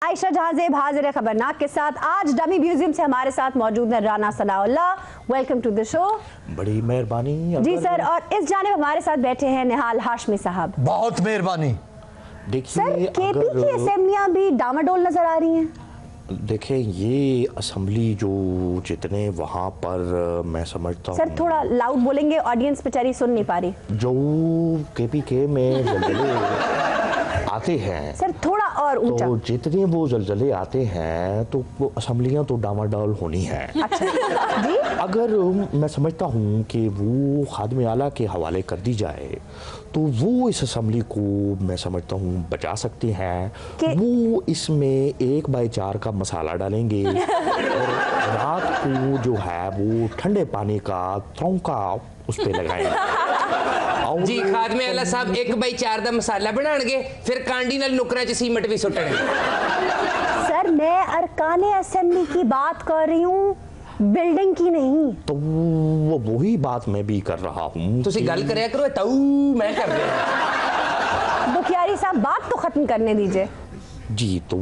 आयशा जहाज़ेब हाजिर है खबरनाक के साथ। आज डमी म्यूजियम से हमारे साथ मौजूद है Rana Sanaullah. Welcome to the show. बड़ी मेहरबानी जी सर। और इस जानिब हमारे साथ बैठे हैं निहाल हाशमी साहब। बहुत मेहरबानी। देखिए सर, केपी की असेंबलियां भी डामाडोल नजर आ रही हैं। देखें ये असेंबली जो जितने वहाँ पर मैं समझता हूँ, सर थोड़ा लाउड बोलेंगे, ऑडियंस बेचारी सुन नहीं पा रही। जो केपीके में जलजले आते हैं सर थोड़ा और ऊंचा। तो जितने वो जलजले आते हैं तो वो असेंबलियाँ तो डामाडोल होनी है। अच्छा जी। अगर मैं समझता हूँ कि वो खादिम आला के हवाले कर दी जाए तो वो इस असेंबली को मैं समझता हूँ बचा सकते हैं। वो इसमें 1/4 का मसाला डालेंगे और रात को जो है वो ठंडे पानी का तौका उस पर लगाएंगे। जी खादमे आला साहब 1/4 का मसाला बनाएंगे, फिर कांडी नाल नुकरा च सीमेंट भी सुट्टणगे। सर मैं अरकाने असेंबली की बात कर रही हूँ, बिल्डिंग की नहीं। तो वो वही बात मैं भी कर रहा हूँ। तुसी गल करया करो, ताऊ मैं कर रहा। बुखियारी साहब बात तो खत्म करने दीजिए। जी तो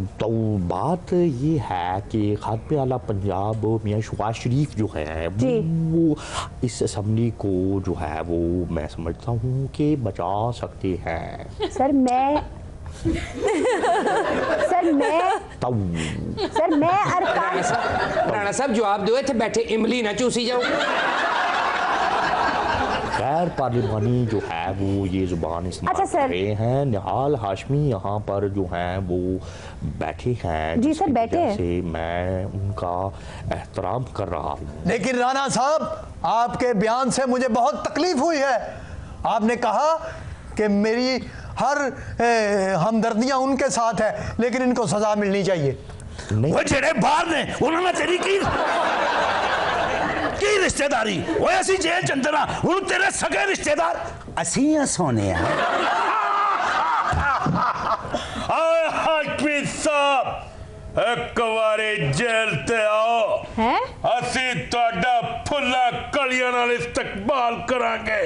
बात ये है कि खादिम आला पंजाब मियां शहबाज शरीफ जो है वो इस असेंबली को जो है वो मैं समझता हूँ कि बचा सकते हैं। सर मैं अरकान। राणा साहब जवाब दो, इत्थे बैठे इमली ना चूसी जाओ। गैर पार्लिमानी जो है वो ये जुबान इस्तेमाल कर रहे हैं। निहाल हाशमी यहाँ पर जो हैं वो बैठे हैं। जी सर बैठे हैं। से मैं उनका एहतराम कर रहा हूँ। लेकिन राणा साहब आपके बयान से मुझे बहुत तकलीफ हुई है। आपने कहा कि मेरी हर हमदर्दियां उनके साथ है, लेकिन इनको सजा मिलनी चाहिए। वो जेड़े बाहर ने उन्होंने तेरी की रिश्तेदारी वो ऐसी जेल चंदना हूं तेरे सगे रिश्तेदार असी सोने साहब एक बारी जेल ते आओ हैं? असी तुहाडा फुल्ला कलियां नाल इस्तकबाल करांगे।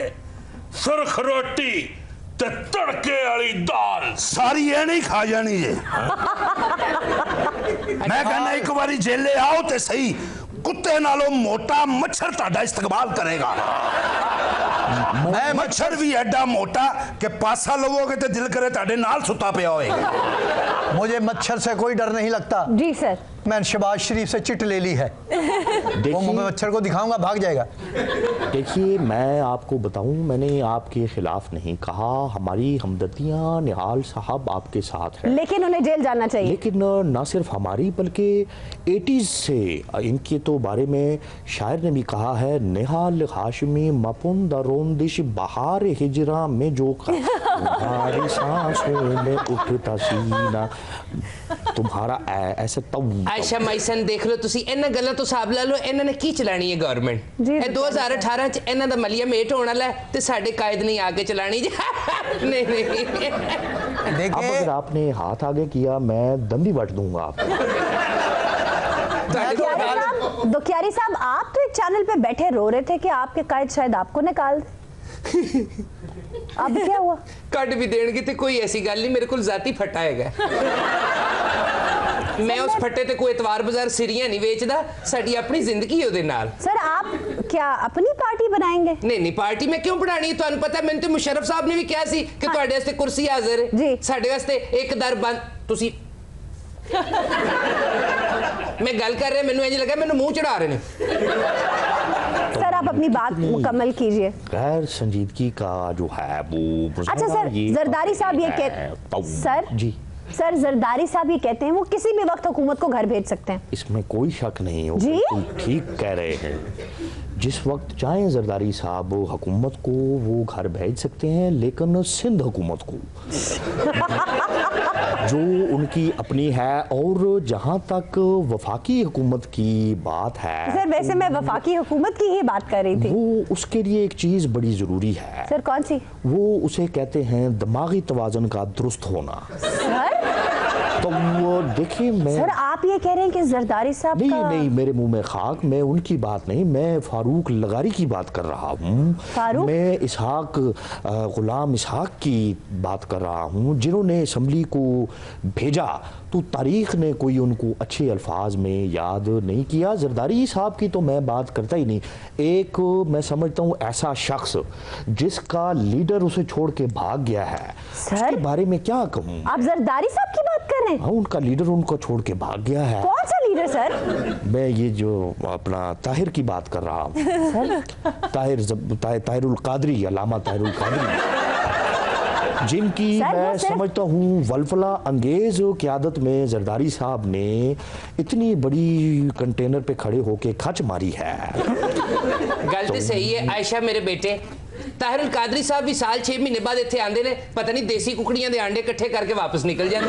सुरख रोटी ते तड़के वाली दाल सारी ये नहीं खा जानी है। मैं कहना एक बारी जेले आओ ते सही, कुत्ते नालों मोटा मच्छर ताड़ा इस्तकबाल करेगा। मैं मच्छर भी एडा मोटा कि पासा लवोगे तो दिल करे ताड़े नाल सुता पिया होएगा। मुझे मच्छर से कोई डर नहीं लगता। जी सर। मैंने शहबाज शरीफ से चिट ले ली है। वो मैं मच्छर को दिखाऊंगा भाग जाएगा। देखिए मैं आपको बताऊं, मैंने आपके खिलाफ नहीं कहा। हमारी हमदर्दियां निहाल साहब आपके साथ है, लेकिन उन्हें जेल जाना चाहिए। लेकिन ना सिर्फ हमारी बल्कि 80s से इनके तो बारे में शायर ने भी कहा है, निहाल हाशमी मपुन दरोंदिश बहार हिजरा में जो तुम्हारी सांसों में उठता सीना तुम्हारा ऐसे तब। आयशा माइसन देख लो तुसी, इन्हां गल्लां तो हिसाब ला लो, इन्हां ने की चलानी है गवर्नमेंट। ये 2018 च इन्हां दा मलिया मेट होने वाला है ते साडे कायद नहीं आगे चलानी। नहीं देखिए अब अगर आपने हाथ आगे किया मैं दंडी बट दूंगा आपको। दुखियारी साहब आप तो एक चैनल पे बैठे रो रहे थे कि आपके कायद शायद आपको निकाल। अब क्या हुआ? कट भी देंगे तो कोई ऐसी गल नहीं, मेरे को जाती फटा है। मैं उस फटे ते कोई इतवार बाजार सिरियां नहीं बेचदा, साडी अपनी जिंदगी ओदे नाल। सर आप क्या अपनी पार्टी बनाएंगे? नहीं पार्टी मैं क्यों बनानी, तुहानू पता मैंने तो मुशर्रफ साहब ने भी कहा सी कि तुहाडे वास्ते कुर्सी हाजिर है जी, साडे वास्ते एक दर बंद। तुसी मैं गल कर रहा, मैनू इंज लगा मैनू मुंह चढ़ा रहे ने। सर आप अपनी बात मुकम्मल कीजिए। गैर संजीदगी का जो है वो। अच्छा सर जरदारी साहब ये कहते सर जरदारी साहब ये कहते हैं वो किसी भी वक्त हुकूमत को घर भेज सकते हैं। इसमें कोई शक नहीं हो जी, ठीक कह रहे हैं। जिस वक्त चाहें जरदारी साहब हुकूमत को वो घर भेज सकते हैं, लेकिन सिंध हुकूमत को जो उनकी अपनी है। और जहां तक वफाकी हुकूमत की बात है, सर वैसे मैं वफाकी हुकूमत की ही बात कर रही थी। वो उसके लिए एक चीज बड़ी जरूरी है। सर कौन सी? वो उसे कहते हैं दिमागी तवाज़ुन का दुरुस्त होना। सर तो वो देखिए मैं सर आप ये कह रहे हैं कि जरदारी साहब नहीं मेरे मुंह में खाक, मैं उनकी बात नहीं, मैं फारूक लगारी की बात कर रहा हूँ। मैं इसहाक गुलाम इसहाक की बात कर रहा हूँ, जिन्होंने असम्बली को भेजा तो तारीख ने कोई उनको अच्छे अल्फाज में याद नहीं किया। जरदारी साहब की तो मैं बात करता ही नहीं। एक मैं समझता हूँ ऐसा शख्स जिसका लीडर उसे छोड़ के भाग गया है, उसके बारे में क्या कहूँ। आप जरदारी साहब की बात कर रहे हैं? हाँ, उनका लीडर उनको छोड़ के भाग गया है। कौन सा लीडर सर? मैं ये जो अपना ताहिर की बात कर रहा हूँ, ताहिरुल कादरी, अल्लामा ताहिरुल कादरी, जिनकी मैं समझता हूँ वल्फला अंगेज क़यादत में जरदारी साहब ने इतनी बड़ी कंटेनर पे खड़े होके खच मारी है। गलती सही है आयशा मेरे बेटे। ताहिरुल कादरी साहब भी साल 6 महीने बाद इत्थे आंदे ने, पता नहीं देसी कुकड़ियां दे अंडे इकट्ठे करके वापस निकल जाते।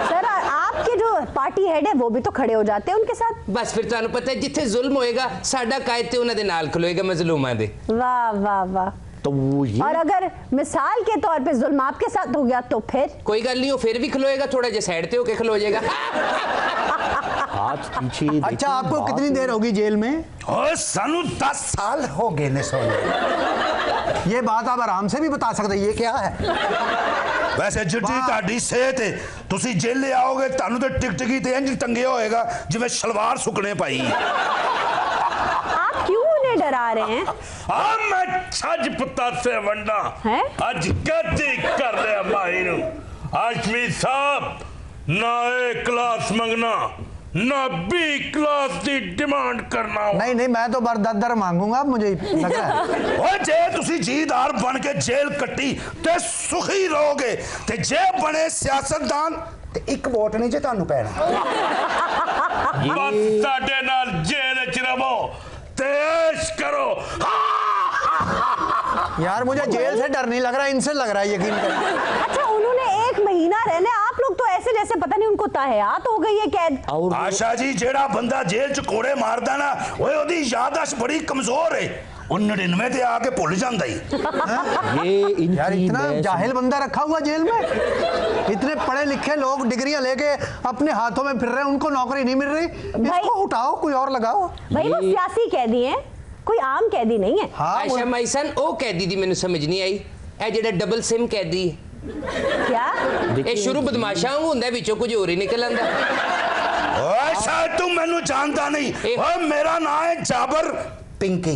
सर आपके जो पार्टी हेड है वो भी तो खड़े हो जाते हैं उनके साथ। बस फिर तुहानू पता है जिथे जुल्म होएगा साडा कायद ते उन्हां दे नाल खलोएगा मजलूमां दे। वाह वाह वाह। तो ये और अगर मिसाल के तौर पे जुल्म आपके साथ हो गया तो फिर कोई गल नहीं, हो फिर भी खलोएगा, थोड़ा जे साइड पे होके खलो जाएगा। हाथ पीछे। अच्छा आपको कितनी देर होगी जेल में? सानू 10 साल हो गए ने सोने। ये बात आप आराम से भी बता सकते, ये क्या है? वैसे जिड्डी ताड़ी सेहत है, तुसी जेले आओगे तानू तो टिकटिकी ते इंज टंगे होएगा जिवें शलवार सुकने पाई। आप क्यों उन्हें डरा रहे हैं? मैं छज पुत्ता से वंडा है? आज गद्दी कर ले माही नु। हाशमी साहब ना ए क्लास मंगना ना बी क्लास की डिमांड करना। नहीं नहीं, मैं तो बरदर मांगूंगा, मुझे लग रहा है। ओए जे तुसी जीदार बन के जेल कट्टी ते सुखी रहोगे, ते जे बने सियासतदान ते एक वोट नहीं जे तानू पैना। बस साडे नाल जेल च रहो ते ऐश करो। यार मुझे जेल से डर नहीं लग रहा, इनसे लग रहा है, यकीन करो। अच्छा उन्होंने 1 महीना रहने, आप लोग तो ऐसे जैसे पता नहीं उनको ताहयात हो गई है कैद। और आशा जी जेड़ा बंदा जेल च कोड़े मारदा ना, ओए ओदी याददाश्त बड़ी कमजोर है, वो 99 ते आके भुल जांदा ही। ये यार इतना जाहिल बंदा रखा हुआ जेल में, इतने पढ़े लिखे लोग डिग्रियां लेके अपने हाथों में फिर रहे हैं, उनको नौकरी नहीं मिल रही। इसको उठाओ, कोई और लगाओ। भाई वो सियासी कैदी हैं, कोई आम कैदी नहीं है। हाँ आयशा माईसन ओ कैदी दी मैनू समझ नहीं आई, ए जेड़ा डबल सिम कैदी क्या? ए शुरू बदमाशा हुंदा विचों कुछ होर ही निकल आंदा। ओए शायद तू मैनू जानता नहीं, ओए मेरा नाम है जाबर पिंकी।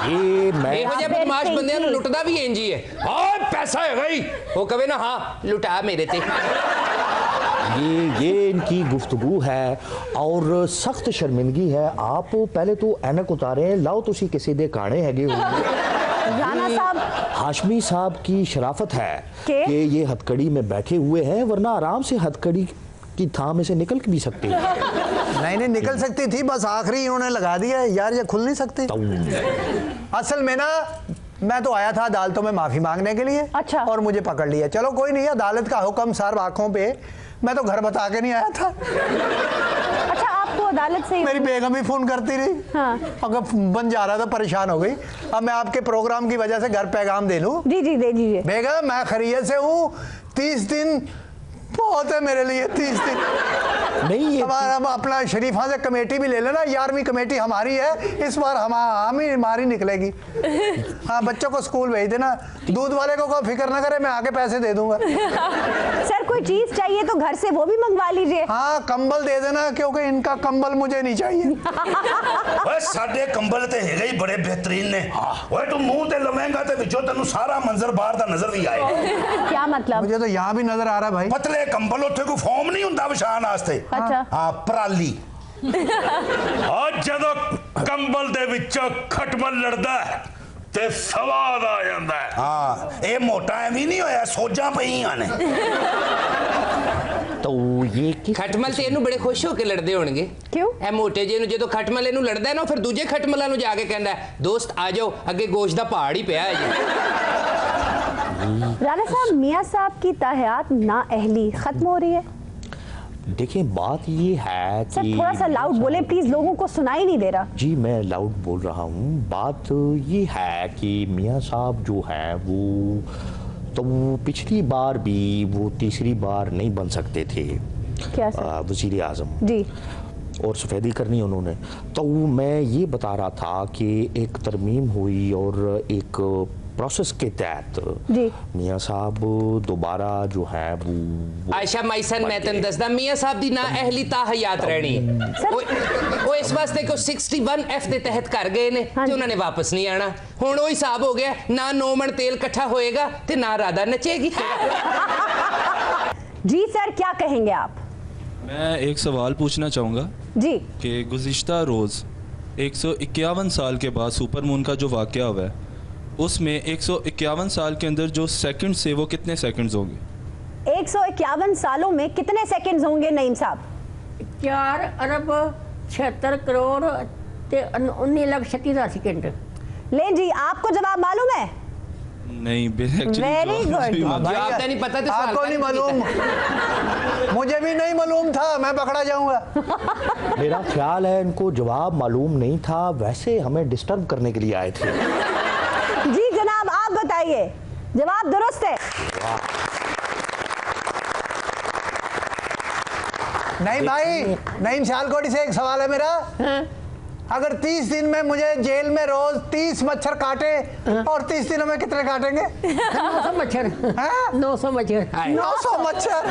ये मैं ਇਹੋ ਜਿਹੇ ਬਦਮਾਸ਼ ਬੰਦਿਆਂ ਨੂੰ ਲੁੱਟਦਾ ਵੀ ਇੰਜ ਹੀ ਹੈ। ਓਏ ਪੈਸਾ ਹੈਗਾ ਹੀ, ਉਹ ਕਵੇ ਨਾ ਹਾਂ ਲੁਟਾ ਮੇਰੇ ਤੇ। ये इनकी गुफ्तगू है और सख्त शर्मिंदगी है। आप पहले तो ऐनक उतारे, लाओ तुसी किसी दे काने हैगे हो। राणा साहब, हाशमी साहब की शराफत है कि ये हथकड़ी में बैठे हुए हैं, वरना आराम से हथकड़ी की थाह में से निकल भी सकते हैं। नहीं निकल सकती थी, बस आखिरी इन्होंने लगा दिया यार, ये खुल नहीं सकती। असल में ना मैं तो आया था अदालतों में माफी मांगने के लिए। अच्छा। और मुझे पकड़ लिया। चलो कोई नहीं, अदालत का हुक्म सर आंखों पे, मैं तो घर बता के नहीं आया था। अच्छा आपको अदालत से मेरी बेगम ही फोन करती रही। हाँ। अगर बन जा रहा था, परेशान हो गई। अब मैं आपके प्रोग्राम की वजह से घर पैगाम दे लूं। जी जी दे दीजिए। बेगम मैं खैरियत से हूँ, 30 दिन बहुत है मेरे लिए, 30 दिन नहीं ये हमारा अपना शरीफा से कमेटी भी ले लेना, 11वीं कमेटी हमारी है इस बार, हमारी निकलेगी। हाँ बच्चों को स्कूल भेज देना, दूध वाले को कोई फिक्र ना करे, मैं आके पैसे दे दूंगा। सर कोई चीज चाहिए तो घर से वो भी मंगवा लीजिए। हाँ कंबल दे देना, क्योंकि इनका कंबल मुझे नहीं चाहिए। ओए साडे कंबल ते हैगे ही बड़े बेहतरीन ने। ओए तू मुंह ते लवेंगा ते विचों तन्नू सारा मंजर बाहर दा नजर भी आएगा। क्या मतलब? मुझे तो यहाँ भी नजर आ रहा है भाई। पतले कंबल उत्थे कोई फॉर्म नहीं हुंदा विछाण वास्ते। अच्छा। हाँ पराली। आज जदों कंबल दे विचों खटमल लड़दा है ते सवाद आ जांदा है। हाँ ये मोटा एवं नहीं होया, सोजा पईयां ने। तो ये खटमल ते ਇਹਨੂੰ ਬੜੇ ਖੁਸ਼ ਹੋ ਕੇ ਲੜਦੇ ਹੋਣਗੇ। क्यों? ਇਹ ਮੋਟੇ ਜੇ ਨੂੰ ਜਦੋਂ ਖਟਮਲ ਇਹਨੂੰ ਲੜਦਾ ਨਾ, ਫਿਰ ਦੂਜੇ ਖਟਮਲਾਂ ਨੂੰ ਜਾ ਕੇ ਕਹਿੰਦਾ ਦੋਸਤ ਆ ਜਾਓ ਅੱਗੇ ਗੋਸ਼ਤ ਦਾ ਪਹਾੜ ਹੀ ਪਿਆ ਹੈ ਜੀ। राणा साहब, मियां साहब की ताहयात नाअहली खत्म हो रही है। देखिए बात ये है सर कि थोड़ा सा लाउड बोले प्लीज, लोगों को सुनाई नहीं दे रहा। जी मैं लाउड बोल रहा हूँ। बात ये है कि मियां साहब जो है वो तो पिछली बार भी वो तीसरी बार नहीं बन सकते थे क्या सर? वजीर आज़म जी। और सफ़ेदी करनी उन्होंने। तो मैं ये बता रहा था कि एक तरमीम हुई और एक प्रोसेस के तहत जी मियाँ साहब दोबारा जो है वो आयशा माइसन मैं तेन दसदा मियाँ साहब दी ना अहली ता हयात रहनी वो इस वास्ते को 61F के तहत कर गए ने ते उन्होंने वापस नहीं आना हुण वो हिसाब हो गया ना 9 मन तेल इकट्ठा होएगा ते ना राधा नचेगी। जी सर क्या कहेंगे आप? मैं एक सवाल पूछना चाहूँगा जी कि गुज़िश्ता रोज़ 151 साल के बाद सुपर मून का जो वाक़या हुआ है उसमें 151 साल के अंदर जो सेकंड्स है वो कितने सेकंड्स होंगे? 151 सालों में कितने सेकंड्स होंगे नईम साहब? 4 अरब 76 करोड़ 19 लाख 37 सेकंड। ले जी आपको जवाब मालूम है? नहीं वेरी गुड। जवाब तो नहीं पता तो सवाल आपको नहीं मालूम? मुझे भी नहीं मालूम था, मैं पकड़ा जाऊंगा। मेरा ख्याल है इनको जवाब मालूम नहीं था, वैसे हमें डिस्टर्ब करने के लिए आए थे। जी जनाब आप बताइए, जवाब दुरुस्त है। नहीं भाई, नईम सियालकोटी से एक सवाल है मेरा। अगर 30 दिन में मुझे जेल में रोज 30 मच्छर काटे और 30 दिनों में कितने काटेंगे? 900 मच्छर। 900 मच्छर। 900 मच्छर।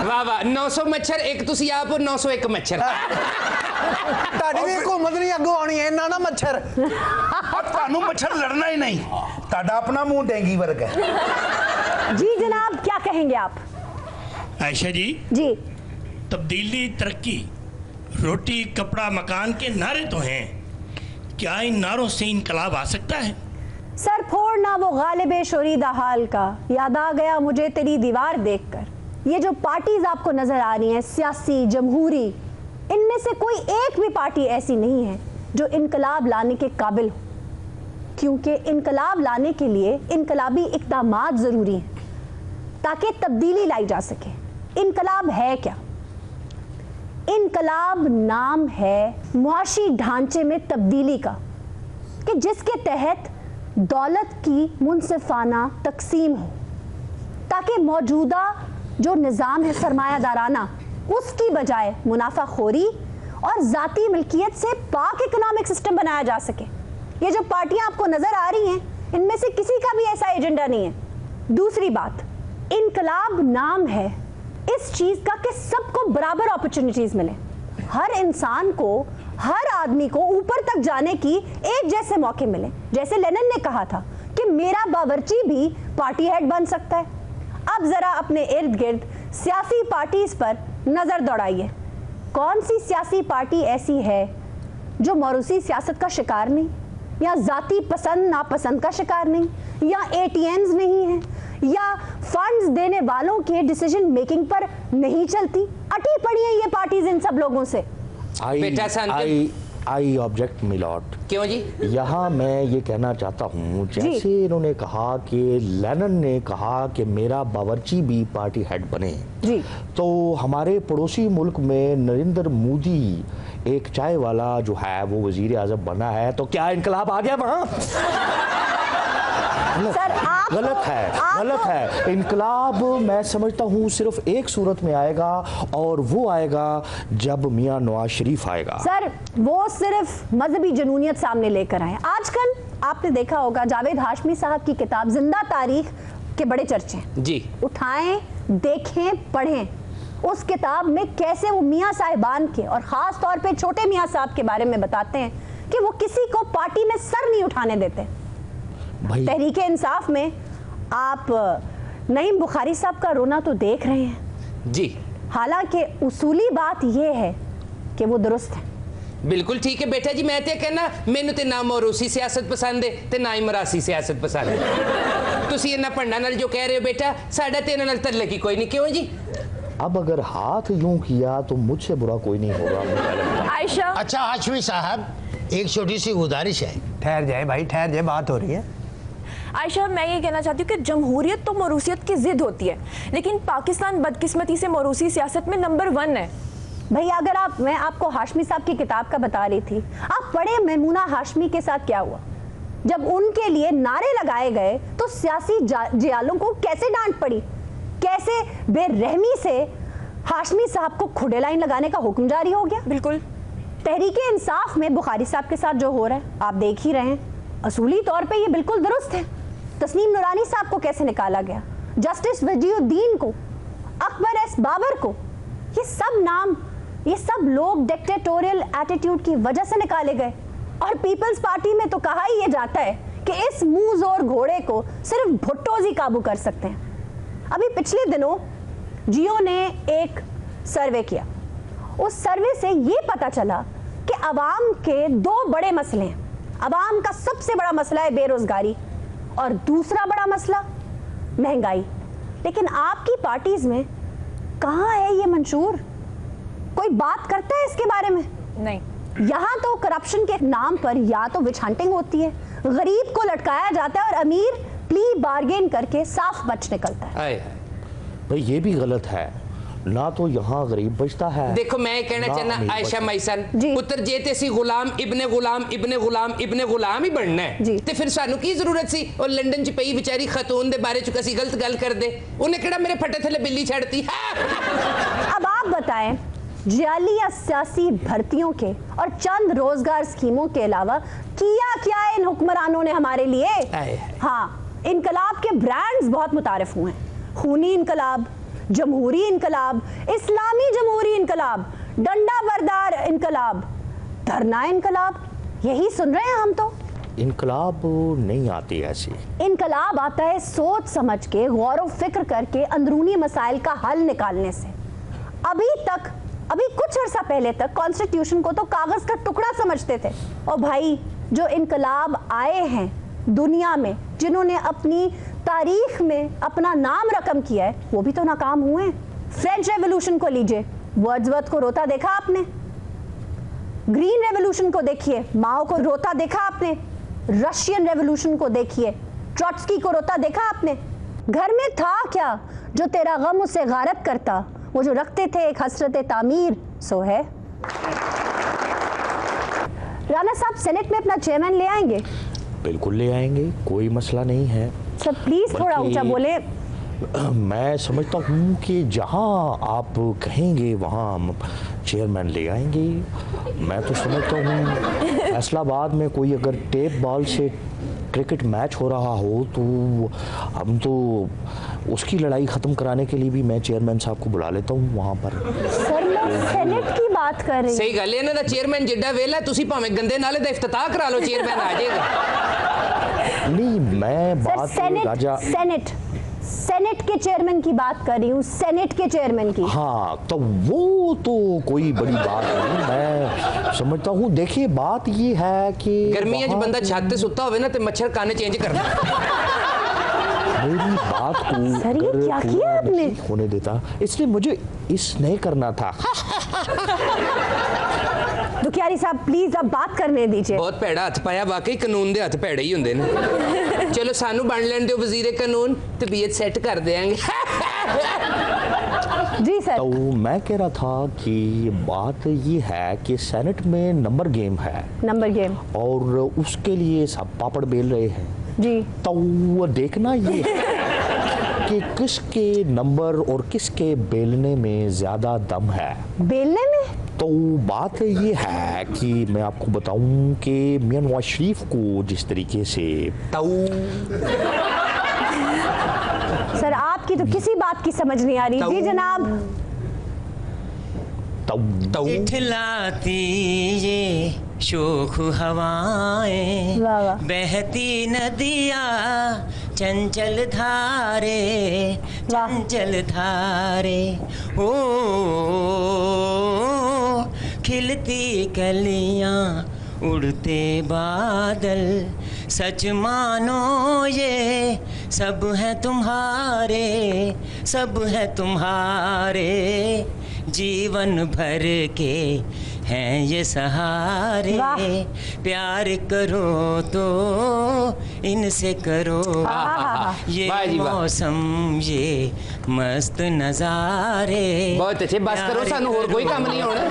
वाह वाह 900 मच्छर एक तुसी आप और 901 मच्छर। ਤੁਹਾਡੀ ਵੀ ਹੁਕੂਮਤ ਨਹੀਂ ਅੱਗੋਂ ਆਉਣੀ ਹੈ ਇੰਨਾ ਨਾ ਮੱਛਰ। ਤੁਹਾਨੂੰ मच्छर लड़ना ही नहीं, ਤੁਹਾਡਾ अपना मुंह डेंगी वर्ग है। जी जनाब क्या कहेंगे आप? आयशा जी जी तब्दीली तरक्की रोटी कपड़ा मकान के नारे तो हैं, क्या इन नारों से इनकलाब आ सकता है? सर फोड़ना वो गालिब शोरीदा हाल का, याद आ गया मुझे तेरी दीवार देखकर। ये जो पार्टीज आपको नजर आ रही हैं सियासी जमहूरी, इनमें से कोई एक भी पार्टी ऐसी नहीं है जो इनकलाब लाने के काबिल हो, क्योंकि इनकलाब लाने के लिए इनकलाबी इक़दामात ज़रूरी हैं ताकि तब्दीली लाई जा सके। इनकलाब है क्या? इनकलाब नाम है मुआशी ढांचे में तब्दीली का, कि जिसके तहत दौलत की मुनसिफाना तकसीम हो ताकि मौजूदा जो निज़ाम है सरमायादाराना उसकी बजाय मुनाफाखोरी और ज़ाती मिल्कियत से पाक इकोनॉमिक सिस्टम बनाया जा सके। ये जो पार्टियां आपको नज़र आ रही हैं इनमें से किसी का भी ऐसा एजेंडा नहीं है। दूसरी बात, इनकलाब नाम है इस चीज़ का कि सबको बराबर अपॉर्चुनिटीज़ मिले, हर इंसान को, हर आदमी को ऊपर तक जाने की एक जैसे मौके मिले। जैसे लेनिन ने कहा था कि मेरा बावर्ची भी पार्टी हेड बन सकता है। अब ज़रा अपने इर्द गिर्द सियासी पार्टीज़ पर नज़र दौड़ाइए, कौन सी सियासी पार्टी ऐसी है जो मौरूसी सियासत का शिकार नहीं, या ज़ाती पसंद नापसंद का शिकार नहीं, या ATMs नहीं है, या फंड्स देने वालों के डिसीजन मेकिंग पर नहीं चलती? अटी पड़ी है ये पार्टीज इन सब लोगों से। I object milord. क्यों जी? यहाँ मैं ये कहना चाहता हूँ, जैसे इन्होंने कहा कि लेनिन ने कहा कि मेरा बावर्ची भी पार्टी हेड बने जी, तो हमारे पड़ोसी मुल्क में नरेंद्र मोदी एक चाय वाला जो है वो वजीर आज़म बना है, तो क्या इनकलाब आ गया वहाँ? सर गलत है। इनकलाब मैं समझता हूँ सिर्फ एक सूरत में आएगा और वो आएगा जब मियाँ नवाज शरीफ आएगा। सर वो सिर्फ मजहबी जुनूनियत सामने लेकर आए। आजकल आपने देखा होगा जावेद हाशमी साहब की किताब जिंदा तारीख के बड़े चर्चे जी, उठाएं, देखें, पढ़ें। उस किताब में कैसे वो मियाँ साहिबान के और ख़ास तौर पे छोटे मियाँ साहब के बारे में बताते हैं कि वो किसी को पार्टी में सर नहीं उठाने देते। तहरीक इंसाफ में आप नईम बुखारी साहब का रोना तो देख रहे हैं जी, हालांकि उसूली बात यह है कि वो दुरुस्त है। बिल्कुल ठीक है बेटा जी, मैं तो कहना मैनू तो ना मौरूसी सियासत पसंद है ते ना ही मरासी सियासत पसंद है। तुसी इन्ना पढ़ना नाल जो कह रहे हो बेटा, साडा ते इन्हां नाल तल्लकी कोई नहीं। क्यों जी? अब अगर हाथ यूं किया तो मुझसे बुरा कोई नहीं होगा। आयशा अच्छा हाशमी साहब, एक छोटी सी गुजारिश है। ठहर जाए भाई, ठहर जाए, बात हो रही है। आयशा मैं ये कहना चाहती हूँ कि जमहूरियत तो मौरूसियत की जिद होती है, लेकिन पाकिस्तान बदकिस्मती से मौरूसी सियासत में नंबर 1 है। भैया अगर मैं आपको हाशमी साहब की किताब का बता रही थी, आप पढ़े मेमूना हाशमी के साथ क्या हुआ। जब उनके लिए नारे लगाए गए तो सियासी जियालों को कैसे डांट पड़ी, कैसे बेरहमी से हाशमी साहब को खुडे लाइन लगाने का हुक्म जारी हो गया। बिल्कुल तहरीके इंसाफ में बुखारी साहब के साथ जो हो रहा है आप देख ही रहे हैं, असूली तौर पे ये बिल्कुल दुरुस्त है। तस्नीम नूरानी साहब को कैसे निकाला गया, जस्टिस वजीउद्दीन को, अकबर एस बाबर को, ये सब नाम, ये सब लोग डिक्टेटोरियल एटीट्यूड की वजह से निकाले गए। और पीपल्स पार्टी में तो कहा ही ये जाता है कि इस मुंह जोर घोड़े को सिर्फ भुट्टोज ही काबू कर सकते हैं। अभी पिछले दिनों जियो ने एक सर्वे किया, उस सर्वे से ये पता चला कि अवाम के दो बड़े मसले हैं। अवाम का सबसे बड़ा मसला है बेरोजगारी और दूसरा बड़ा मसला महंगाई। लेकिन आपकी पार्टीज में कहाँ है ये मंशूर? कोई बात करता है इसके बारे में? नहीं। यहाँ तो करप्शन के नाम पर या तो विच हंटिंग होती है, गरीब को लटकाया जाता है और अमीर प्ली बार्गेन करके साफ बच निकलता है। भाई ये भी गलत है, ना तो यहाँ गरीब बचता है। देखो मैं कहना चाहना आयशा माइसन, पुत्र जे ते सी गुलाम इब्ने गुलाम इब्ने गुलाम इब्ने गुलाम ही बनना है ते फिर सानू की जरूरत सी और लंदन च पई बेचारी खतून दे बारे च कसी गलत गल कर दे, उन्हें केड़ा मेरे फटे थले बिल्ली छड़ती है। अब आप बताएं, जाली या सियासी भर्तियों के और चंद रोजगार स्कीमों के अलावा किया क्या इन हुक्मरानों ने हमारे लिए? हाँ, इनकलाब के ब्रांड्स बहुत मुतारिफ हुए हैं, खूनी इनकलाब, जमहूरी इनकलाब, इस्लामी जमहूरी इनकलाब, डंडा बरदार इनकलाब, धरना इनकलाब, यही सुन रहे हैं हम तो। इनकलाब नहीं आती ऐसी, इनकलाब आता है सोच समझ के, गौर व फिक्र करके, अंदरूनी मसाइल का हल निकालने से। अभी कुछ अर्सा पहले तक कॉन्स्टिट्यूशन को तो कागज का टुकड़ा समझते थे। और भाई जो इनकलाब आए हैं दुनिया में, जिन्होंने अपनी तारीख में अपना नाम रकम किया है, वो भी तो नाकाम हुए हैं। फ्रेंच रेवोल्यूशन को लीजिए, वर्ड्सवर्थ को रोता देखा आपने? ग्रीन रेवोल्यूशन को देखिए, माओ को रोता देखा आपने? रशियन रेवोल्यूशन को देखिए, ट्रॉट्स्की को रोता देखा आपने? घर में था क्या जो तेरा गम उसे गारत करता, वो जो रखते थे एक हसरत तामीर, सो है। राणा साहब सेनेट में अपना चेयरमैन ले आएंगे? बिल्कुल ले आएंगे, कोई मसला नहीं है। सर प्लीज थोड़ा ऊंचा बोले। मैं समझता हूँ कि जहाँ आप कहेंगे वहाँ चेयरमैन ले आएंगे। मैं तो समझता हूँ फैसलाबाद में कोई अगर टेप बॉल से क्रिकेट मैच हो रहा हो तो हम तो उसकी लड़ाई ख़त्म कराने के लिए भी मैं चेयरमैन साहब को बुला लेता हूँ वहाँ पर। सर मैं सेनेट की बात कर रही। सही गल है ना, चेयरमैन जिड्डा वेला तुसी भावें गंदे नाले दा इफ्तिताह करा लो, चेयरमैन आ जाएगा। नहीं मैं बात राजा सेनेट के चेयरमैन की बात कर रही हूँ, सेनेट के चेयरमैन की। हाँ तो वो तो कोई बड़ी बात नहीं, मैं समझता हूँ। देखिए बात ये है कि गर्मियां च बंदा छत पे सुता होवे ना तो मच्छर काने चेंज करना। मेरी बात को सर ये क्या किया आपने? होने देता, इसलिए मुझे नहीं करना था। दुखियारी साहब प्लीज अब बात करने दीजिए। बहुत भैड़ा हथ पाया, वाकई कानून दे हथ भैड़े ही होंदे ने। चलो सानू बन लेन दो वजीरे कानून, तबीयत सेट कर देंगे। जी सर। तो मैं कह रहा था कि बात ये है कि सेनेट में नंबर गेम है, नंबर गेम, और उसके लिए सब पापड़ बेल रहे हैं जी। तो वो देखना ये है कि किसके नंबर और किसके बेलने में ज्यादा दम है। बेलने में? तो बात ये है कि मैं आपको बताऊं कि मियां नवाज शरीफ को जिस तरीके से सर आपकी तो किसी बात की समझ नहीं आ रही। जी जनाब। इठलाती ये शोख हवाएं, बहती नदियाँ चंचल धारे, चंचल धारे, ओ खिलती कलियाँ उड़ते बादल, सच मानो ये सब है तुम्हारे, सब है तुम्हारे, जीवन भर के हैं ये सहारे, प्यार करो तो इनसे करो, ये मौसम ये मस्त नजारे। बहुत अच्छे, बस करो, सानू और कोई काम नहीं होना,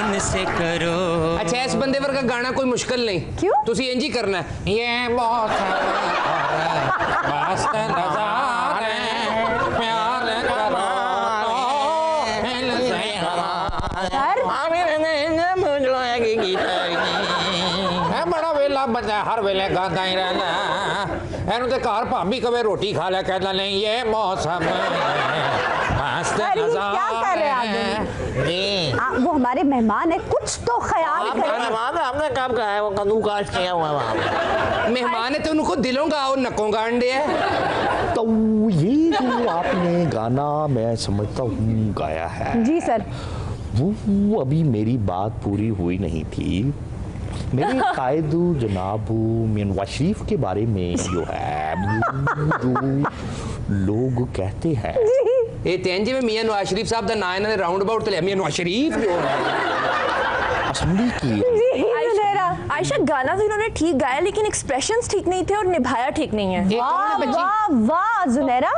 इनसे करो। अच्छा इस बंदे वर्गा गाना कोई मुश्किल नहीं। क्यों? तुसी इंज ही करना है, ये मौसम मस्त नजारे, प्यार करो बड़ा वेला ਕੱਲਾ ਬੰਦਾ ਹਰ ਵੇਲੇ ਗਾਉਂਦਾ ਹੀ ਰਹਿੰਦਾ ਇਹਨੂੰ ਤੇ ਘਰ ਭਾਬੀ ਕਵੇ ਰੋਟੀ ਖਾ ਲੈ ਕਹਿੰਦਾ ਨਹੀਂ ਇਹ ਮੌਸਮ क्या कर रहे हैं आप? वो हमारे मेहमान है, कुछ तो ख्याल करें। हमने काम कहा है, वो कद्दू काश किया हुआ है वहाँ पे। मेहमान है तो उनको दिलों का और नकों का अंडे है। तो ये जो आपने गाना मैं समझता हूँ गाया है जी सर, वो अभी मेरी बात पूरी हुई नहीं थी। मेरे कायद जनाब मियां नवाज शरीफ के बारे में जो है जो लोग कहते हैं ये तेन जिवें मियां नवाज शरीफ साहब का नाम इन्होंने राउंड अबाउट लिया मियां नवाज शरीफ असम्बली की आयशा गाना तो इन्होंने ठीक गाया लेकिन एक्सप्रेशंस ठीक नहीं थे और निभाया ठीक नहीं है। वाह वाह वाह जुनैरा,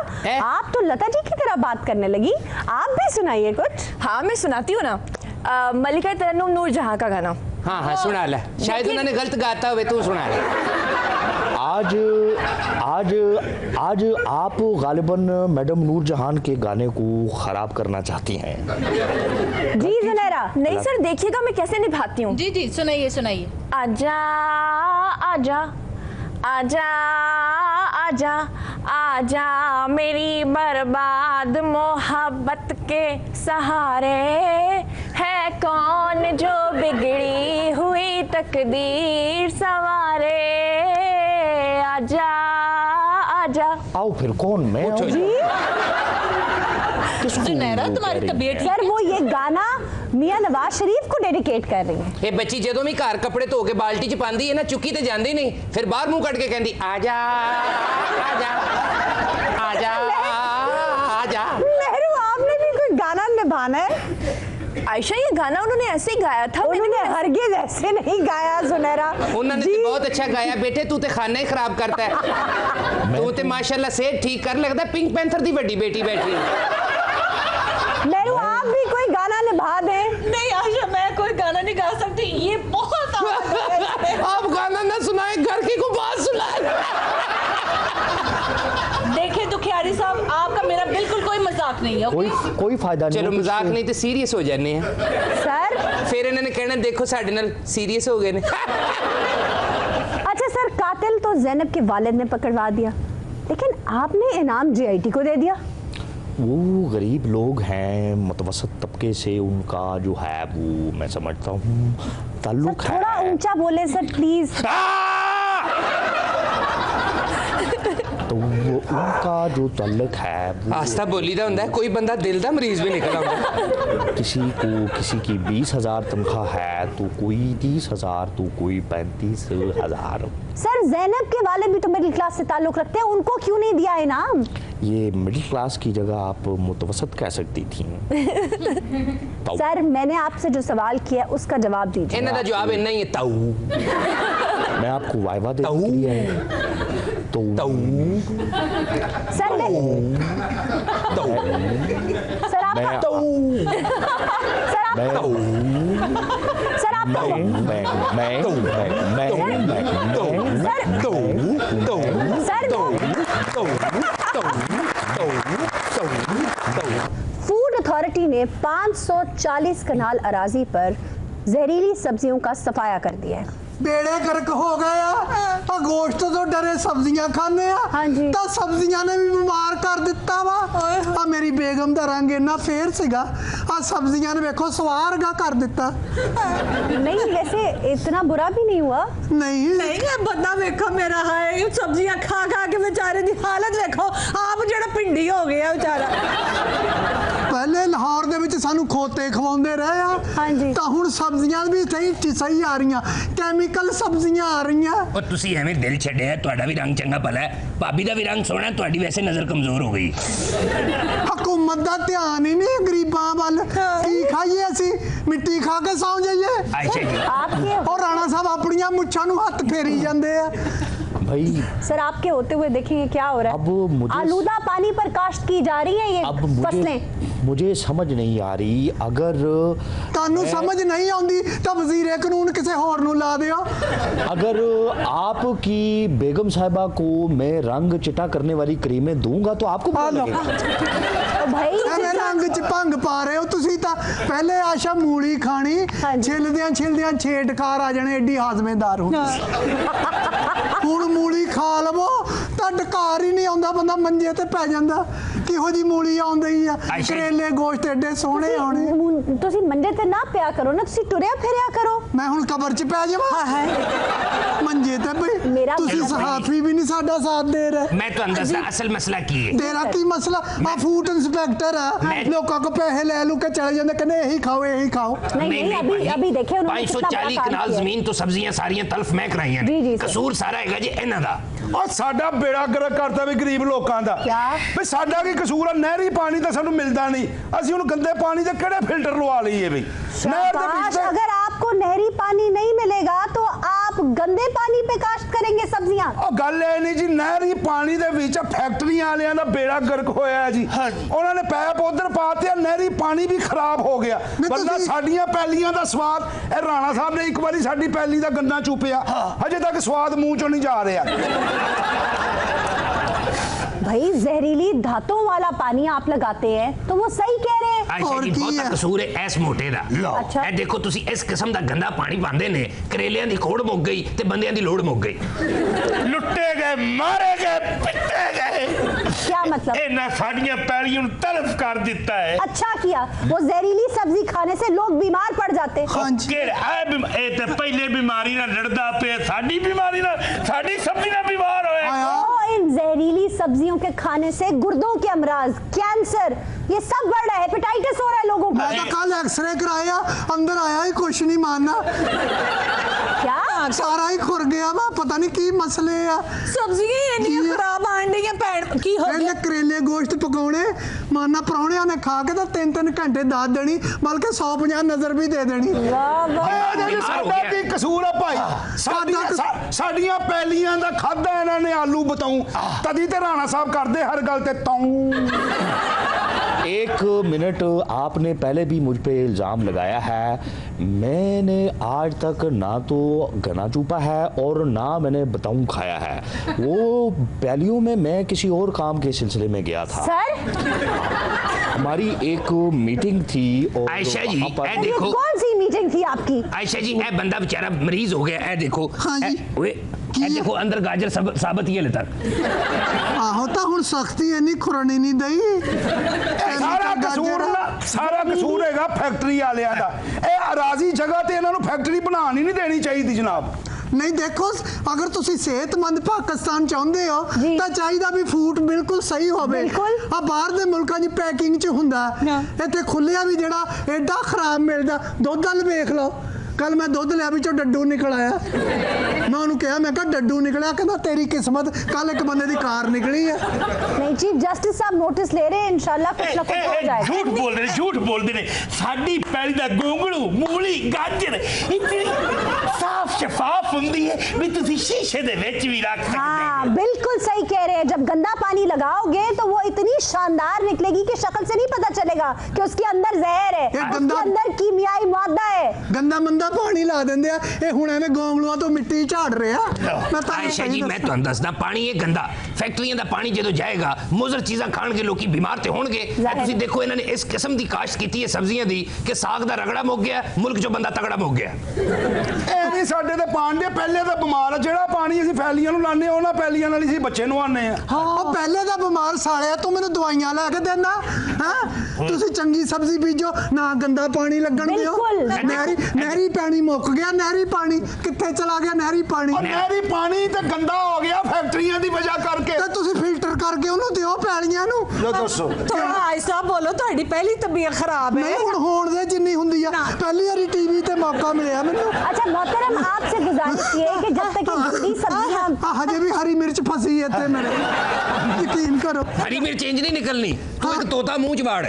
आप तो लता जी की तरह बात करने लगी। आप भी सुनाइए कुछ। हाँ मैं सुनाती हूँ ना, मलिका तरन्नुम नूरजहां का गाना। हाँ हाँ सुना ले, शायद उन्होंने गलत गाता हुए, तू सुना ले। आज आज आज आप गालिबन मैडम नूरजहां के गाने को खराब करना चाहती हैं। जी जुनैरा। नहीं सर देखिएगा मैं कैसे निभाती हूँ। जी जी सुनाइए सुनाइए। आजा आजा आजा आजा आजा मेरी बर्बाद मोहब्बत के सहारे, है कौन जो बिगड़ी हुई तकदीर सवारे, आजा आजा। आओ फिर कौन मैं जी जुनैरा तुम्हारी तबीयत सर वो ये गाना मियां नवाज शरीफ को डेडिकेट कर रही है। ये बच्ची जदों भी घर कपड़े धो के बाल्टी च पांदी है ना, चुक्की ते जांदी नहीं, फिर बाहर मुंह कट के कहंदी आजा आजा आजा आजा। नेहरू आपने भी कोई गाना निभाना है। आयशा ये गाना उन्होंने ऐसे ही गाया था। उन्होंने हरगिज़ ऐसे नहीं गाया जुनैरा। उन्होंने तो बहुत अच्छा गाया बेटे, तू तो खाना ही खराब करता है। तू तो माशाल्लाह सेहत ठीक कर, लगता है पिंक पैंथर दी बड़ी बेटी बैठी। नेहरू आप भी कोई गाना निभा दें। नहीं आयशा मैं कोई गाना नहीं गा सकती, ये बहुत आप गाना ना सुनाए, घर की को बात सुनाए। देखिए दुखियारी साहब आपका मेरा बिल्कुल कोई मजाक नहीं है। कोई फायदा नहीं। चलो मजाक नहीं तो सीरियस हो जाने हैं सर। फिर इन्होंने कहना देखो साडे नाल सीरियस हो गए ने। अच्छा सर, कातिल तो ज़ैनब के वालिद ने पकड़वा दिया, लेकिन आपने इनाम जीआईटी को दे दिया। वो गरीब लोग हैं, मुतवसत तबके से, उनका जो है वो मैं समझता हूँ ताल्लुक है। थोड़ा ऊंचा बोले सर प्लीज। तो वो उनका जो ताल्लुक है आस्था बोली दा हुंदा है, कोई बंदा दिल दा मरीज भी निकल आउंदा। किसी की 20,000 तनख्वाह है तो कोई 30,000 तो कोई 35,000। सर ज़ैनब के वाले भी तो मिडिल क्लास से ताल्लुक रखते हैं, उनको क्यों नहीं दिया इनाम? ये मिडिल क्लास की जगह आप मुतवसत कह सकती थी। सर मैंने आपसे जो सवाल किया उसका जवाब दीजिए। इन्हां दा जवाब इन्ना ही है ताऊ। मैं आपको वाइवा दे दिया है। तो सर सर आप फूड अथॉरिटी ने 540 कनाल अराजी पर जहरीली सब्जियों का सफाया कर दिया है। बेड़े गर्क हो गया। गोश्त तो डरे सब्जियां खाने तो सब्जियां ने भी बीमार कर दिता वा। मेरी बेगम दा रंग इन्ना फेर सीगा, सब्जियां ने देखो सवारगा कर दिता। नहीं वैसे इतना बुरा भी नहीं हुआ। नहीं नहीं बंदा देखो मेरा है सब्जियां खा खा के बेचारे दी हालत देखो, आप जेड़ा पिंडी हो गया बेचारा। पहले लाहौर दे विच सानू खोते खवाउंदे रहे आ, तां हुण सब्जियां भी सही आ रही, कैमिकल सब्जियां आ रही। और तुसी एवें दिल छड्डिया, तुहाडा भी रंग चंगा भला है, भाभी दा भी रंग सोहना, तुहाडी वैसे नजर कमजोर हो गई। हुकूमत दा ध्यान ही नहीं गरीबां वल। की खाइए असी मिट्टी खा के सौ जाइए। आयशा जी और राणा साहब अपनियां मुच्छां नूं हत्थ फेरी जांदे आ। भाई सर आपके होते हुए देखेंगे क्या हो रहा है। अब मुझे आलूदा पानी पर काश्त की जा रही है ये फसलें। मुझे समझ नहीं आ रही, अगर तानू समझ नहीं आती तो वजीर कानून किसी होर नूं ला दियो। अगर आपकी बेगम साहिबा को मैं रंग चिटा करने वाली क्रीमें दूंगा तो आपको भाई रंग च भंग पा रहे हो तुसी। ਪਹਿਲੇ ਆਸ਼ਾ ਮੂਲੀ ਖਾਣੀ ਛਿਲਦਿਆਂ ਛੇੜਖਾਰ ਆ ਜਾਣੇ ਐਡੀ ਹਾਜ਼ਮੇਦਾਰ ਹੁੰਦੀ ਹੁਣ ਮੂਲੀ ਖਾ ਲਵੋ ਤਾਂ ਡਕਾਰ ਹੀ ਨਹੀਂ ਆਉਂਦਾ ਬੰਦਾ ਮੰਜੇ ਤੇ ਪੈ ਜਾਂਦਾ ਕਿਹੋ ਜੀ ਮੂਲੀ ਆਉਂਦੀ ਆ ਕਰੇਲੇ ਗੋਸ਼ਤ ਐਡੇ ਸੋਹਣੇ ਆਉਣੇ ਤੁਸੀਂ ਮੰਜੇ ਤੇ ਨਾ ਪਿਆ ਕਰੋ ਨਾ ਤੁਸੀਂ ਟੁਰਿਆ ਫਿਰਿਆ ਕਰੋ ਮੈਂ ਹੁਣ ਕਬਰ 'ਚ ਪੈ ਜਾਵਾਂ ਮੰਜੇ ਤੇ ਬਈ ਤੁਸੀਂ ਸਹਾਫੀ ਵੀ ਨਹੀਂ ਸਾਡਾ ਸਾਥ ਦੇ ਰਹੇ मैं तो अंदर से असल मसला की है तेरा की मसला आ फूड इंस्पेक्टर है लोगों को पैसे ले लू के चले जाते कहने यही खाओ नहीं अभी देखे उन्होंने 540 कनाल जमीन तो सब्जियां सारियां तलफ मैं कराई हैं कसूर सारा हैगा जी इन्हां दा और साडा बेड़ा गर्क करता भी गरीब लोगों का भी साडा की कसूर है नहरी पानी तो सानू मिलता नहीं असि हुण गंदे पानी दे किहड़े फिल्टर लवा लईए बई अगर आपको नहरी पानी नहीं मिलेगा तो आप गंदे पानी पे काश्त करेंगे सब्जियां गल नहीं जी नहरी पानी दे विच फैक्ट्रियां वालियां दा बेड़ा गर्क होया जी उन्होंने पैप उधर पाते नहरी पानी भी खराब हो गया वरना साडियां पैलियां दा स्वाद ए राणा साहब ने एक बारी साडी पैली दा गन्ना चूपिया अजे तक स्वाद मुंह चों नहीं जा रहा भाई जहरीली धातों वाला पानी आप लगाते हैं तो वो सही कह रहे हैं आयशा जी बहुत कसूर है ऐस मोटे दा अच्छा ए देखो तुसी इस किस्म दा गंदा पानी पांदे ने करेलियां दी कोड़ मुक गई ते बंदियां दी लोड़ मुक गई लुट्टे गए मारे गए पिटे गए क्या मतलब इन्हां साडियां पैलियां नु तलफ कर दिता है अच्छा किया वो जहरीली सब्जी खाने से लोग बीमार पड़ जाते हां जी ए ते पहले बीमारी ना लड़दा पे साडी बीमारी ना साडी सब्जी ना बीमार होए इन जहरीली सब्जियों के खाने से गुर्दों के अमराज कैंसर ये सब बढ़ रहा है हेपेटाइटिस हो रहा है लोगों को मैं तो कल एक्सरे कराया अंदर आया ही कुछ नहीं मानना क्या सारा ही खुर गया वा पता नहीं की मसले आ सब्जियां इन्नी खराब आंडियां पैण की हो गया करेले गोश्त पकाउणे माना परौणियां ने खा के तो 3-3 घंटे दाद देनी बल्कि 150 नजर भी दे देनी साडा की कसूर है भाई साडियां पैलियां दा खादा इन्हां ने आलू बताऊं तदी ते राणा साहब करदे हर गल ते ताऊं एक मिनट आपने पहले भी मुझ पे इल्ज़ाम लगाया है मैंने आज तक ना तो गना चूपा है और ना मैंने बताऊं खाया है वो पैलियों में मैं किसी और काम के सिलसिले में गया था सर हमारी एक मीटिंग थी और आयशा जी ए देखो कौन सी मीटिंग थी आपकी आयशा जी ए बंदा बेचारा मरीज हो गया ए देखो हाँ जी ए देखो अंदर गाजर साबत ही है तक आहो ता हुन सख्ती इन्नी खुरनी नहीं दई सारा कसूर हैगा फैक्ट्री वालियां दा ए अराजी जगह ते इन्हां नु फैक्ट्री बनानी नहीं देनी चाहिए जनाब नहीं देखो अगर तुसी सेहतमंद पाकिस्तान चाहते हो तो चाहिए भी फूड बिल्कुल सही होवे आ बाहर दे मुल्कां दी पैकिंग च हुंदा इत्थे खुलिया भी जेड़ा एडा खराब मिलदा दुध वाल वेख लो कल मैं दुध लिया बिचों डड्डू निकल आया मैं उन्होंने कहा मैं कहा डड्डू निकला कहना तेरी किस्मत कल एक बंदे दी कार निकली है नहीं चीफ जस्टिस साहब नोटिस ले रहे हैं इंशाल्लाह कुछ ना कुछ हो जाएगा झूठ बोलते ने साडी पैली दा गोंगड़ू मूली गाजर इतनी साफ शफाफ हुंदी है भी तुसी शीशे दे विच भी रख सकते हाँ बिल्कुल सही कह रहे हैं जब गंदा पानी लगाओगे तो वो इतनी शानदार निकलेगी कि शक्ल से नहीं पता चलेगा कि उसके अंदर जहर है उसके अंदर कीमियाई मादा है गंदा मंदा पानी ला देंदे आ ए हुण एवें गोंगलूआं तो मिट्टी झाड़ रहा मैं आयशा जी मैं तुहानू दसदा पानी है गंदा फैक्ट्रियां दा पानी जदों जाएगा मुजर चीज़ां खाण के लोकी बीमार ते होणगे तुसीं देखो इन्हां ने इस किस्म दी काश्त कीती है सब्जियां दी कि साग दा रगड़ा मुक गया मुल्क जो बंदा तगड़ा मुक गया ए भी साडे ते पानी पहले दा बीमार जेड़ा पानी असीं फैलियां नूं लाने ਉਹਨਾਂ ਪੈਲੀਆਂ ਨਾਲ ਹੀ ਬੱਚੇ ਨੂੰ ਆਨੇ ਆ ਉਹ ਪਹਿਲੇ ਦਾ ਬਿਮਾਰ ਸਾਲਿਆ ਤੂੰ ਮੈਨੂੰ ਦਵਾਈਆਂ ਲੈ ਕੇ ਦੇਣਾ ਹੈ ਤੁਸੀਂ ਚੰਗੀ ਸਬਜ਼ੀ ਬੀਜੋ ਨਾ ਗੰਦਾ ਪਾਣੀ ਲੱਗਣ ਦਿਓ ਨਹਿਰੀ ਪਾਣੀ ਮੁੱਕ ਗਿਆ ਨਹਿਰੀ ਪਾਣੀ ਕਿੱਥੇ ਚਲਾ ਗਿਆ ਨਹਿਰੀ ਪਾਣੀ ਨਹਿਰੀ ਪਾਣੀ ਤੇ ਗੰਦਾ ਹੋ ਗਿਆ ਫੈਕਟਰੀਆਂ ਦੀ ਵਜ੍ਹਾ ਕਰਕੇ ਤੇ ਤੁਸੀਂ ਫਿਲਟਰ ਕਰਕੇ ਉਹਨੂੰ ਦਿਓ ਪੈਲੀਆਂ ਨੂੰ ਦੱਸੋ ਥੋੜਾ ਆਇਸਾ ਬੋਲੋ ਤੁਹਾਡੀ ਪਹਿਲੀ ਤਬੀਅਤ ਖਰਾਬ ਹੈ ਨਹੀਂ ਹੁਣ ਹੋਣ ਦੇ ਜਿੰਨੀ ਹੁੰਦੀ ਆ ਪਹਿਲੀ ਵਾਰੀ ਟੀਵੀ ਤੇ ਮੌਕਾ ਮਿਲਿਆ ਮੈਨੂੰ अच्छा मोहतरम आपसे गुजारिश ये है कि जब तक ये गंदी सब्जियां हजे भी हरी मिर्च फंसी है ते मेरे यकीन करो हरी मिर्च इंज नहीं निकलनी तू एक तोता मुंह च बाड़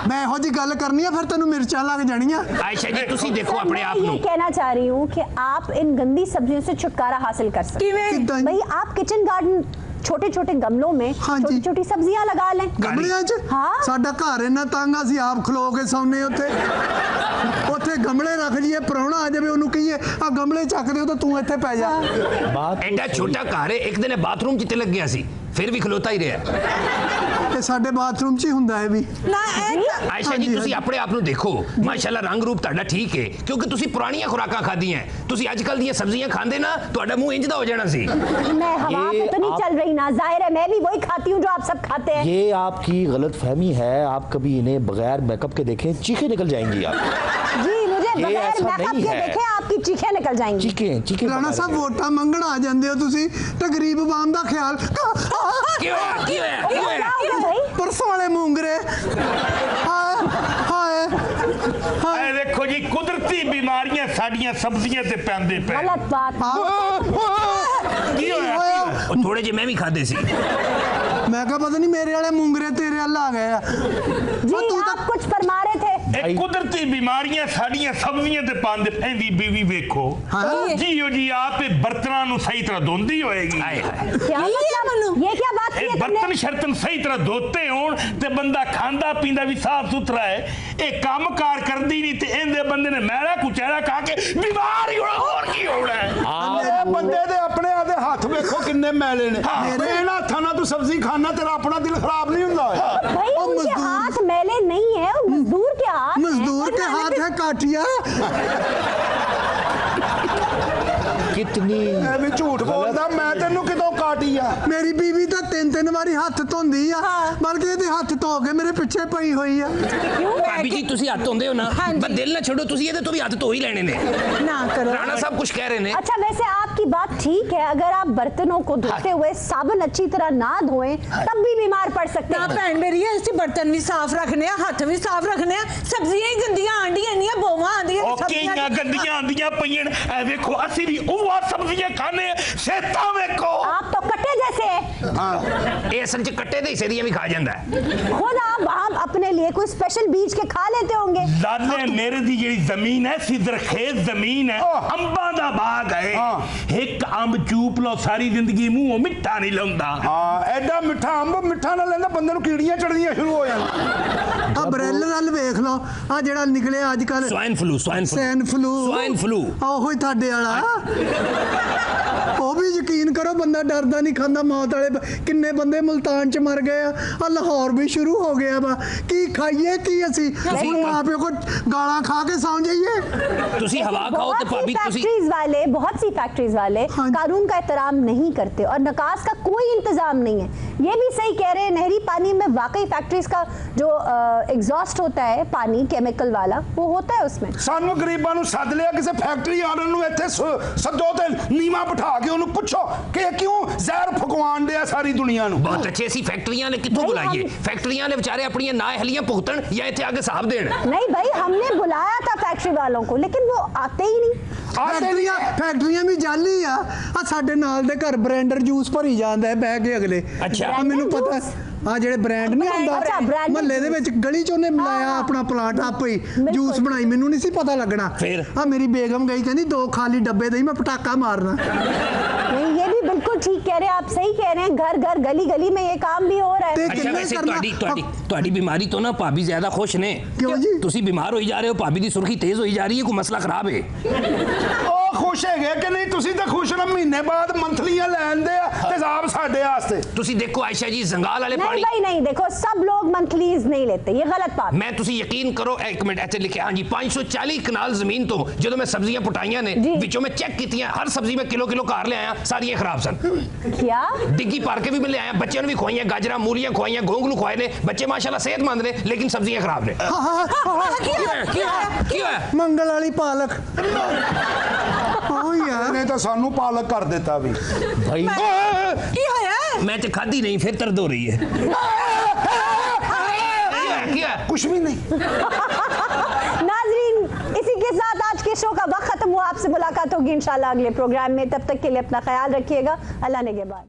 मैं ਇਹੋ जी गल करनी है फिर तेनू मिर्चां लग जानियां आयशा जी तुसी देखो अपने आप ये कहना चाह रही हूँ कि आप इन गंदी सब्जियों से छुटकारा हासिल कर सकते हैं भाई आप किचन गार्डन छोटे छोटे गमलों में छोटी छोटी सब्जियां लगा लें गमलियां च हाँ साडा घर इन्ना तंग ਅਸੀਂ ਆਪ ਖਲੋ ਕੇ ਸੌਂਨੇ ਉੱਥੇ ਗਮਲੇ ਰੱਖ ਜੀਏ ਪ੍ਰਾਹੁਣਾ ਆ ਜਾਵੇ ਉਹਨੂੰ ਕਹੀਏ ਆ ਗਮਲੇ ਚੱਕ ਦਿਓ ਤਾਂ ਤੂੰ ਇੱਥੇ ਪੈ ਜਾ ਐਡਾ ਛੋਟਾ ਘਰ ਹੈ ਇੱਕ ਦਿਨ ਬਾਥਰੂਮ ਜਿੱਤੇ ਲੱਗ ਗਿਆ ਸੀ ਫਿਰ ਵੀ ਖਲੋਤਾ ਹੀ ਰਿਹਾ ਇਹ ਸਾਡੇ ਬਾਥਰੂਮ 'ਚ ਹੀ ਹੁੰਦਾ ਹੈ ਵੀ ਨਾ ਇਹ ਆਇਸ਼ਾ ਜੀ ਤੁਸੀਂ ਆਪਣੇ ਆਪ ਨੂੰ ਦੇਖੋ ਮਾਸ਼ਾਅੱਲਾ ਰੰਗ ਰੂਪ ਤੁਹਾਡਾ ਠੀਕ ਹੈ ਕਿਉਂਕਿ ਤੁਸੀਂ ਪੁਰਾਣੀਆਂ ਖੁਰਾਕਾਂ ਖਾਧੀਆਂ ਤੁਸੀਂ ਅੱਜ ਕੱਲ ਦੀਆਂ ਸਬਜ਼ੀਆਂ ਖਾਂਦੇ ਨਾ ਤੁਹਾਡਾ ਮੂੰਹ इंज हो जाना सी। मैं हवा पे तो नहीं चल रही ना, जाहिर है मैं भी वही खाती हूँ जो आप सब खाते हैं। ये आपकी गलतफहमी है, आप कभी इन्हें बगैर मेकअप के देखें चीखें निकल जाएंगी आप। जी मुझे बगैर मेकअप के देखें आपकी चीखें निकल जाएंगी। चीखें राणा साहब वोटा मंगण आ जाते हो तुसी ते गरीब आवाम दा ख्याल क्यों परसों वाले मूंगरे हाय देखो जी कुदरती बीमारियां साडियां सब्जियां ते पैंदे पे गलत बात। की होया थोड़े जे मैं भी खादे सी। मैं कहा पता नहीं मेरे वाले मूंगरे तेरे वाला आ गए जी आप कुछ फरमा रहे थे। ਇਹ ਕੁਦਰਤੀ ਬਿਮਾਰੀਆਂ ਸਾਡੀਆਂ ਸਬਜ਼ੀਆਂ ਤੇ ਪਾਉਂਦੇ ਪੈਂਦੀ ਬੀਵੀ ਵੇਖੋ ਜੀਓ ਜੀ ਆਪੇ ਬਰਤਨਾਂ ਨੂੰ ਸਹੀ ਤਰ੍ਹਾਂ ਧੋਂਦੀ ਹੋਏਗੀ क्या मतलब ये क्या बात की ਇਹ है ਬਰਤਨ तुमने? ਸ਼ਰਤਨ ਸਹੀ ਤਰ੍ਹਾਂ ਧੋਤੇ ਹੋਣ ਤੇ ਬੰਦਾ ਖਾਂਦਾ ਪੀਂਦਾ ਵੀ ਸਾਫ ਸੁਥਰਾ ਹੈ ਇਹ ਕੰਮਕਾਰ ਕਰਦੀ ਨਹੀਂ ਤੇ ਇਹਦੇ ਬੰਦੇ ਨੇ ਮੈਲਾ ਕੁਚੈਲਾ ਖਾ ਕੇ ਬਿਮਾਰ ਹੀ ਹੋਣਾ ਹੋਰ ਕੀ ਹੋਣਾ ਇਹ ਬੰਦੇ ਦੇ ਆਪਣੇ ਆਦੇ ਹੱਥ ਵੇਖੋ ਕਿੰਨੇ ਮੈਲੇ ਨੇ ਇਹਨਾਂ ਹੱਥਾਂ ਨਾਲ ਤੂੰ ਸਬਜ਼ੀ ਖਾਣਾ ਤੇਰਾ ਆਪਣਾ ਦਿਲ ਖਰਾਬ नहीं ਹੁੰਦਾ भाई उनके हाथ मैले नहीं है, वो मजदूर के हाथ मजदूर के हाथ है काटिया कितनी भी झूठ बोलदा मैं तेनू कितों काटी आ मेरी बीवी तो तीन बारी हाथ धोंदी आ बल्कि ਇਹਦੇ ਹੱਥ ਧੋ ਕੇ ਮੇਰੇ ਪਿੱਛੇ ਪਈ ਹੋਈ ਆ भाभी जी ਤੁਸੀਂ ਹੱਥ ਧੋਂਦੇ ਹੋ ਨਾ ਬਸ ਦਿਲ ਨਾ ਛੱਡੋ ਤੁਸੀਂ ਇਹਦੇ ਤੋਂ ਵੀ ਹੱਥ ਧੋ ਹੀ ਲੈਣੇ ਨੇ ना करो राणा साहब कुछ कह रहे हैं। अच्छा वैसे आपकी बात ठीक है, अगर आप बर्तनों को धोते हुए साबुन अच्छी तरह ना धोएं तब भी बीमार पड़ सकते ना हैं। भैन मेरी है इसी बर्तन भी साफ रखने हाथ भी साफ रखने सब्जियां ही गंदियां आंडियां नहीं बोवा आंदियां ਉਹ ਕਿੰਨੀਆਂ ਗੰਦੀਆਂ ਆਂਦੀਆਂ ਪਈਆਂ ਐ ਵੇਖੋ ਅਸੀਂ ਵੀ ਉਹ ਸਬਜ਼ੀਆਂ ਖਾਣੇ ਸੇਤਾ ਵੇਖੋ आप तो कट्टे जैसे हैं। ਇਹ ਅਸਲ ਚ ਕੱਟੇ ਦੇ ਹਿੱਸੇ ਦੀਆਂ ਵੀ ਖਾ ਜਾਂਦਾ ਹੈ खुद आप अपने लिए कोई स्पेशल बीज के खा लेते होंगे। ਦਾਦੇ ਮੇਰੇ ਦੀ ਜਿਹੜੀ ਜ਼ਮੀਨ ਹੈ ਸਿਦਰਖੇਜ਼ ਜ਼ਮੀਨ ਹੈ ਅੰਬਾਂ ਦਾ ਬਾਗ ਹੈ ਇੱਕ ਅੰਬ ਚੂਪ ਲਓ ਸਾਰੀ ਜ਼ਿੰਦਗੀ ਮੂੰਹੋਂ ਮਿੱਠਾ ਨਹੀਂ ਲਾਉਂਦਾ ਹਾਂ ਐਡਾ ਮਿੱਠਾ ਅੰਬ ਮਿੱਠਾ ਨਾ ਲੈਂਦਾ ਬੰਦੇ ਨੂੰ ਕੀੜੀਆਂ ਚੜਨੀਆਂ ਸ਼ੁਰੂ ਹੋ ਜਾਂਦੀਆਂ ਆ ਬਰੈਲ ਨਾਲ ਵੇਖ ਲਓ ਆ ਜਿਹੜਾ ਨਿਕਲਿਆ ਅੱਜ ਕੱਲ ਸਵਾਈਨ ਫਲੂ ਉਹੀ ਤੁਹਾਡੇ ਵਾਲਾ ਉਹ ਵੀ ਯਕੀਨ ਕਰੋ ਬੰਦਾ ਡਰਦਾ ਨਹੀਂ ਖਾਂਦਾ ਮੌਤ ਵਾਲੇ ਕਿੰਨੇ ਬੰਦੇ ਮੁਲਤਾਨ ਚ ਮਰ ਗਏ ਆ ਲਾਹੌਰ ਵੀ ਸ਼ੁਰੂ ਹੋ ਗਿਆ ਵਾ ਕੀ ਖਾਈਏ ਕੀ ਅਸੀਂ ਹੁਣ ਆਪੇ ਕੋ ਗਾਲਾਂ ਖਾ ਕੇ ਸੌਂ ਜਾਈਏ ਤੁਸੀਂ ਹਵਾ ਖਾਓ ਤੇ ਭਾਬੀ ਤੁਸੀਂ बहुत सी फैक्ट्रीज वाले कानून का एहतराम नहीं करते और निकास का कोई इंतजाम नहीं है। ये भी सही कह रहे हैं, नहरी पानी में वाकई फैक्ट्रीज का जो एग्जॉस्ट होता है पानी केमिकल वाला वो होता है उसमें। ਸਾਨੂੰ ਗਰੀਬਾਂ ਨੂੰ ਸੱਦ ਲਿਆ ਕਿਸੇ ਫੈਕਟਰੀ ਵਾਲਿਆਂ ਨੂੰ ਇੱਥੇ ਸੱਦੋ ਤੇ ਨੀਵਾ ਬਿਠਾ ਕੇ ਉਹਨੂੰ ਪੁੱਛੋ ਕਿ ਇਹ ਕਿਉਂ ਜ਼ਹਿਰ ਫਕਵਾਉਣ ਡਿਆ ਸਾਰੀ ਦੁਨੀਆ ਨੂੰ। ਬਹੁਤ ਅੱਛੇ ਅਸੀਂ ਫੈਕਟਰੀਆਂ ਨੇ ਕਿੱਥੋਂ ਬੁਲਾਈਏ ਫੈਕਟਰੀਆਂ ਨੇ ਵਿਚਾਰੇ ਆਪਣੀਆਂ ਨਾਅਹਲੀਆਂ ਭੁਗਤਣ ਜਾਂ ਇੱਥੇ ਆ ਕੇ ਹਿਸਾਬ ਦੇਣ। नहीं भाई हमने बुलाया था फैक्ट्री वालों को लेकिन वो आते ही नहीं। ਫੈਕਟਰੀਆਂ ਵੀ ਜਾਲੀ ਆ ਸਾਡੇ ਨਾਲ ਦੇ ਘਰ ਬ੍ਰਾਂਡਰ ਜੂਸ ਭਰੀ ਜਾਂਦਾ ਹੈ ਬਹਿ ਕੇ ਅਗਲੇ ਅੱਛਾ ਮੈਨੂੰ ਪਤਾ ਆ ਜਿਹੜੇ ਬ੍ਰਾਂਡ ਨਹੀਂ ਹੁੰਦਾ ਮਹੱਲੇ ਦੇ ਵਿੱਚ ਗਲੀ ਚ ਉਹਨੇ ਮਿਲਾਇਆ ਆਪਣਾ ਪਲਾਟ ਆਪੇ ਹੀ ਜੂਸ ਬਣਾਈ ਮੈਨੂੰ ਨਹੀਂ ਸੀ ਪਤਾ ਲੱਗਣਾ ਆ ਮੇਰੀ ਬੇਗਮ ਗਈ ਕਹਿੰਦੀ 2 ਖਾਲੀ ਡੱਬੇ ਦੇ ਮੈਂ ਪਟਾਕਾ ਮਾਰਨਾ। नहीं ये भी बिल्कुल ठीक कह रहे हैं आप, सही कह रहे हैं, घर घर गली गली में ये काम भी हो रहा है। ਅੱਛਾ ਵੈਸੇ ਤੁਹਾਡੀ ਬਿਮਾਰੀ ਤੋਂ ਨਾ ਭਾਬੀ ਜ਼ਿਆਦਾ ਖੁਸ਼ ਨੇ ਕਿਉਂ ਜੀ ਤੁਸੀਂ ਬਿਮਾਰ ਹੋਈ ਜਾ ਰਹੇ ਹੋ ਭਾਬੀ ਦੀ ਸੁਰਖੀ ਤੇਜ਼ ਹੋਈ ਜਾ ਰਹੀ ਹੈ ਕੋਈ ਮਸਲਾ ਖਰਾਬ ਹੈ। ਉਹ ਖੁਸ਼ ਹੈਗੇ ਕਿ ਨਹੀਂ ਤੁਸੀਂ ਤਾਂ ਖੁਸ਼ ਨਾ ਮਹੀਨੇ ਬਾਅਦ ਮੰਥਲੀਆਂ ਲੈਂਦੇ ਆ ਤੇਜ਼ਾਬ ਸਾਡੇ ਵਾਸਤੇ। ਤੁਸੀਂ ਦੇਖੋ ਆਇਸ਼ਾ ਜੀ ਜ਼ੰਗਾਲ ਵਾਲੇ नहीं ਪਾਣੀ भाई नहीं, देखो सब लोग मंथलीज नहीं लेते, ये गलत बात। ਮੈਂ ਤੁਸੀਂ ਯਕੀਨ ਕਰੋ ਇੱਕ ਮਿੰਟ ਇੱਥੇ ਲਿਖਿਆ ਹਾਂਜੀ 540 ਕਨਾਲ ਜ਼ਮੀਨ ਤੋਂ ਜਦੋਂ ਮੈਂ ਸਬਜ਼ੀਆਂ ਪੁਟਾਈਆਂ ਨੇ ਵਿੱਚੋਂ ਮੈਂ ਚੈੱਕ ਕੀਤੀਆਂ ਹਰ ਸਬਜ਼ੀ ਮੈਂ ਕਿਲੋ ਘਰ ਲਿਆਇਆ ਸਾਰੀਆਂ ਖਰਾਬ ਸਨ। क्या डिग्गी पार के भी मैं ले आया बच्चों ने भी खुआई गाजरा मूलियां खुआई घोंगलू खुआए ने बच्चे माशाल्लाह सेहतमंद ने लेकिन सब्जियां खराब ने। ਮੰਗਲ ਵਾਲੀ ਪਾਲਕ ਨੇ ਤਾਂ ਸਾਨੂੰ ਪਾਲਕ ਕਰ ਦਿੱਤਾ ਵੀ भाई की होया मैं तो खाधी नहीं फिर दर्द हो रही है क्या कुछ भी नहीं। नाजरीन इसी के साथ आज के शो का वक्त खत्म हुआ, आपसे मुलाकात होगी इंशाल्लाह अगले प्रोग्राम में, तब तक के लिए अपना ख्याल रखिएगा। अल्लाह ने के बाद।